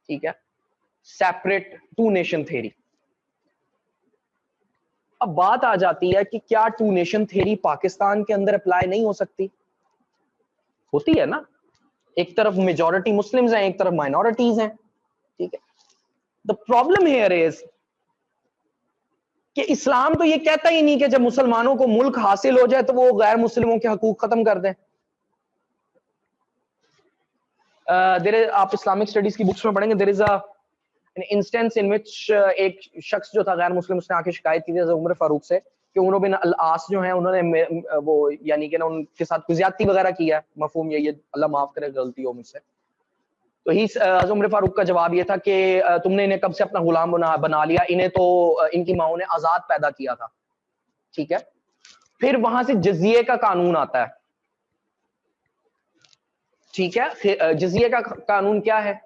ठीक है, separate to nation theory. अब बात आ जाती है कि क्या टू नेशन थ्योरी पाकिस्तान के अंदर अप्लाई नहीं हो सकती? होती है ना, एक तरफ मेजॉरिटी मुस्लिम्स हैं, एक तरफ माइनॉरिटीज हैं, ठीक है। द प्रॉब्लम हियर इज कि इस्लाम तो ये कहता ही नहीं कि जब मुसलमानों को मुल्क हासिल हो जाए तो वो गैर मुस्लिमों के हकूक खत्म कर दें। आप इस्लामिक स्टडीज की बुक्स में पढ़ेंगे, there is an instance in which एक शख्स जो था गैर मुस्लिम, उसने आके शिकायत की थी उमर फारूक से कि उमर बिन अल आस जो है उन्होंने वो यानी कि ना उनके साथ कुछ ज्यादती वगैरह की है, मफहूम ये अल्लाह माफ करे गलती हो मुझसे। तो ही उमर फारूक का जवाब ये था कि तुमने इन्हें कब से अपना गुलाम बना लिया, इन्हें तो इनकी माओ ने आजाद पैदा किया था, ठीक है। फिर वहां से जजिये का कानून आता है, ठीक है। जजिये का कानून क्या है?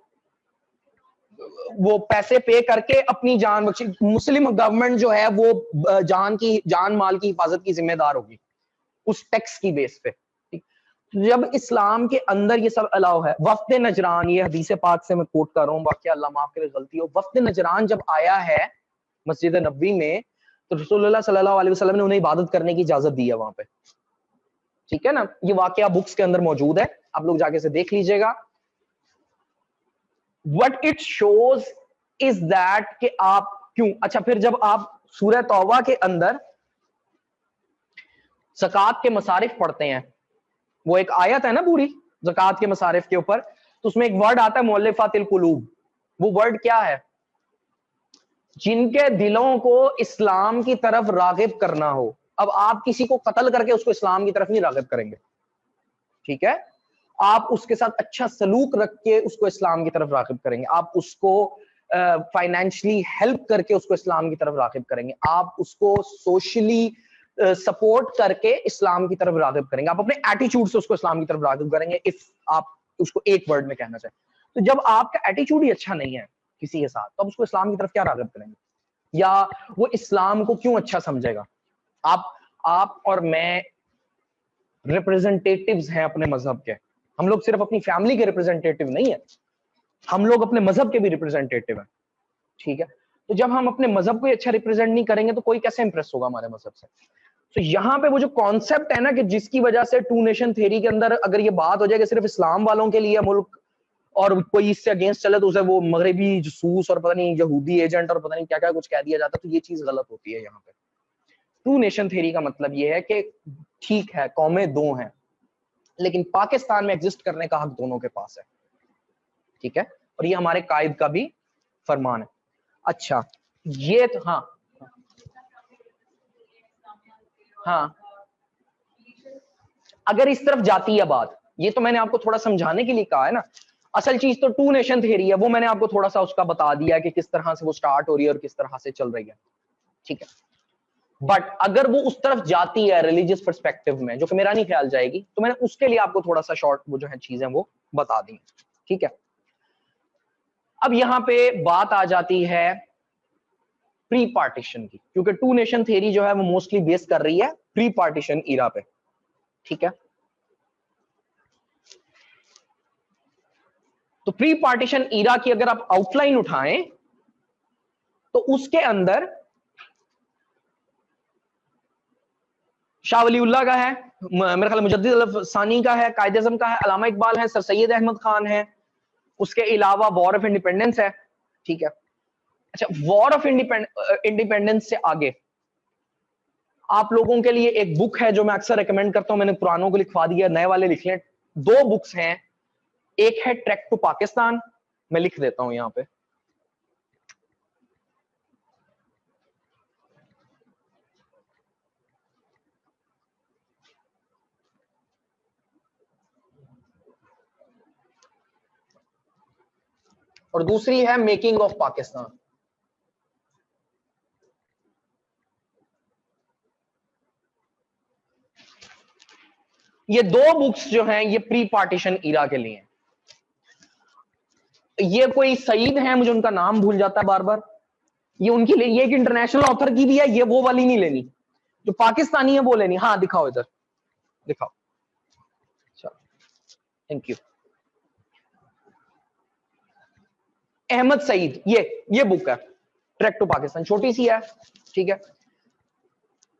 वो पैसे पे करके अपनी जान बख्शी, मुस्लिम गवर्नमेंट जो है वो जान माल की हिफाजत की जिम्मेदार होगी उस टैक्स की बेस पे। जब इस्लाम के अंदर ये सब अलाउ है, वफ्द नजरान, ये हदीस पाक से मैं कोट कर रहा हूँ, बाकी अल्लाह माफ करे गलती हो, वफ्द नजरान जब आया है मस्जिद नबवी में तो रसूलुल्लाह सल्लल्लाहु अलैहि वसल्लम ने उन्हें इबादत करने की इजाजत दी है वहां पे, ठीक है ना। ये वाकया बुक्स के अंदर मौजूद है, आप लोग जाके से देख लीजिएगा। What it shows is that कि आप क्यों, अच्छा फिर जब आप सूरह तौबा के अंदर ज़कात के मसारिफ पढ़ते हैं, वो एक आयत है ना पूरी ज़कात के मसारिफ के ऊपर, तो उसमें एक वर्ड आता है मुअल्लिफातिल कुलूब। वो वर्ड क्या है? जिनके दिलों को इस्लाम की तरफ रागिब करना हो। अब आप किसी को कत्ल करके उसको इस्लाम की तरफ नहीं रागिब करेंगे, ठीक है। आप उसके साथ अच्छा सलूक रख के उसको इस्लाम की तरफ रागिब करेंगे, आप उसको फाइनेंशियली हेल्प करके उसको इस्लाम की तरफ रागिब करेंगे, आप उसको सोशली सपोर्ट करके इस्लाम की तरफ रागिब करेंगे, आप अपने एटीट्यूड से उसको इस्लाम की तरफ रागिब करेंगे, इफ आप उसको एक वर्ड में कहना चाहें तो। जब आपका एटीट्यूड ही अच्छा नहीं है किसी के साथ, तो आप उसको इस्लाम की तरफ क्या रागिब करेंगे, या वो इस्लाम को क्यों अच्छा समझेगा? आप और मैं रिप्रेजेंटेटिव्स हैं अपने मजहब के, हम लोग सिर्फ अपनी फैमिली के रिप्रेजेंटेटिव नहीं है, हम लोग अपने मजहब के भी रिप्रेजेंटेटिव हैं, ठीक है। तो जब हम अपने मजहब को अच्छा रिप्रेजेंट नहीं करेंगे तो कोई कैसे इंप्रेस होगा हमारे मजहब से? तो यहाँ पे वो जो कॉन्सेप्ट है ना कि जिसकी वजह से टू नेशन थ्योरी के अंदर अगर ये बात हो जाए कि सिर्फ इस्लाम वालों के लिए मुल्क और कोई इससे अगेंस्ट चले तो उसे वो मगरबी जसूस और पता नहीं यहूदी एजेंट और पता नहीं क्या क्या कुछ कह दिया जाता, तो ये चीज गलत होती है। यहाँ पे टू नेशन थ्योरी का मतलब ये है कि ठीक है कौमें दो हैं, लेकिन पाकिस्तान में एग्जिस्ट करने का हक दोनों के पास है, ठीक है। और ये हमारे कायद का भी फरमान है। अच्छा ये तो हाँ, अगर इस तरफ जाती है बात, ये तो मैंने आपको थोड़ा समझाने के लिए कहा है ना। असल चीज तो टू नेशन थ्योरी है, वो मैंने आपको थोड़ा सा उसका बता दिया है कि किस तरह से वो स्टार्ट हो रही है और किस तरह से चल रही है, ठीक है। बट अगर वो उस तरफ जाती है रिलीजियस पर्सपेक्टिव में, जो कि मेरा नहीं ख्याल जाएगी, तो मैंने उसके लिए आपको थोड़ा सा शॉर्ट वो जो है चीजें वो बता दी, ठीक है। अब यहां पे बात आ जाती है प्री पार्टीशन की, क्योंकि टू नेशन थ्योरी जो है वो मोस्टली बेस कर रही है प्री पार्टीशन ईरा पे, ठीक है। तो प्री पार्टीशन ईरा की अगर आप आउटलाइन उठाएं तो उसके अंदर शाह वलीउल्लाह का है, मेरे ख्याल मुजद्दिद अल-सानी का है, कायद आज़म का है, अल्लामा इकबाल है, सर सैयद अहमद खान है, उसके अलावा वॉर ऑफ इंडिपेंडेंस है, ठीक है। अच्छा वॉर ऑफ इंडिपेंडेंस से आगे आप लोगों के लिए एक बुक है जो मैं अक्सर रिकमेंड करता हूं, मैंने पुरानों को लिखवा दिया, नए वाले लिख लें। दो बुक्स हैं, एक है ट्रैक टू पाकिस्तान, मैं लिख देता हूं यहां पे, और दूसरी है मेकिंग ऑफ पाकिस्तान। ये दो बुक्स जो हैं ये प्री पार्टीशन ईरा के लिए हैं। ये कोई सईद हैं, मुझे उनका नाम भूल जाता है बार बार, ये उनकी ये एक इंटरनेशनल ऑथर की भी है, ये वो वाली नहीं लेनी, जो पाकिस्तानी है वो लेनी। हाँ दिखाओ इधर, दिखाओ, चलो थैंक यू। अहमद सईद, ये बुक है ट्रैक टू पाकिस्तान, छोटी सी है, ठीक है।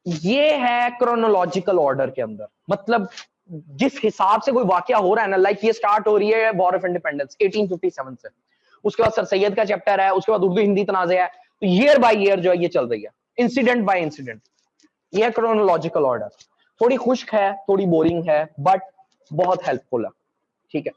ये है क्रोनोलॉजिकल ऑर्डर के अंदर, मतलब जिस हिसाब से कोई वाकया हो रहा है ना, लाइक ये स्टार्ट हो रही है वॉर ऑफ इंडिपेंडेंस 1857 से, उसके बाद सर सैयद का चैप्टर है, उसके बाद उर्दू हिंदी तनाज़े है, तो ईयर बाय ईयर जो है ये चल रही है, इंसिडेंट बाय इंसिडेंट। ये है क्रोनोलॉजिकल ऑर्डर। थोड़ी खुश्क है, थोड़ी बोरिंग है, बट बहुत हेल्पफुल है, ठीक है।